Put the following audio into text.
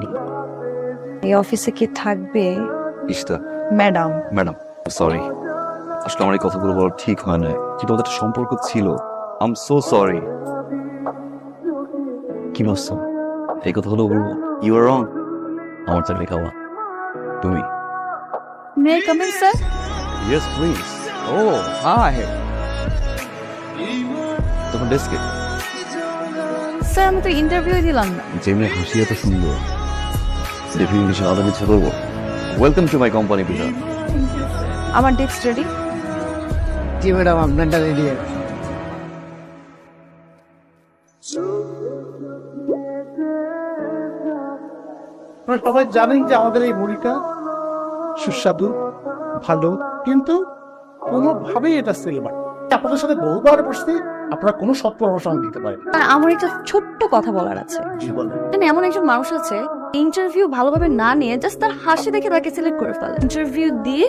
আপনি। এই অফিসে কি থাকবে? ইশতা ম্যাডাম। ম্যাডাম, সরি, আসলে আমার এই কথাগুলো বলা ঠিক হয় না, কিন্তু আমাদের একটা সম্পর্ক ছিল। I am so sorry. কি ভাবছো এই কথাগুলো বলবো? You are wrong. আমার চাকরি খাওয়া তুমি। May I come in sir? Yes please. Oh hi, তোমার ডেস্কে। স্যার আমি তো ইন্টারভিউ দিলাম না। যেমনি হাসি এত সুন্দর, ডেফিনেটলি কিছু আলাদা কিছু করবো। ওয়েলকাম টু মাই কোম্পানি পূজা। আমার ডেস্ক রেডি। জি ম্যাডাম, আপনারটা রেডি আছে। আপনারা সবাই জানেন যে আমাদের এই মুড়িটা সুস্বাদু, ভালো, কিন্তু কোনোভাবেই এটা সেল হয়। আপনাদের সাথে বহুবার বসতে আপনারা কোনো সৎ পরামর্শ আমাকে দিতে পারেন। আর আমার একটা ছোট্ট কথা বলার আছে। এখানে এমন একজন মানুষ আছে ইন্টারভিউ ভালোভাবে না নিয়ে জাস্ট তার হাসি দেখে তাকে সিলেক্ট করে ফেলে। ইন্টারভিউ দিয়ে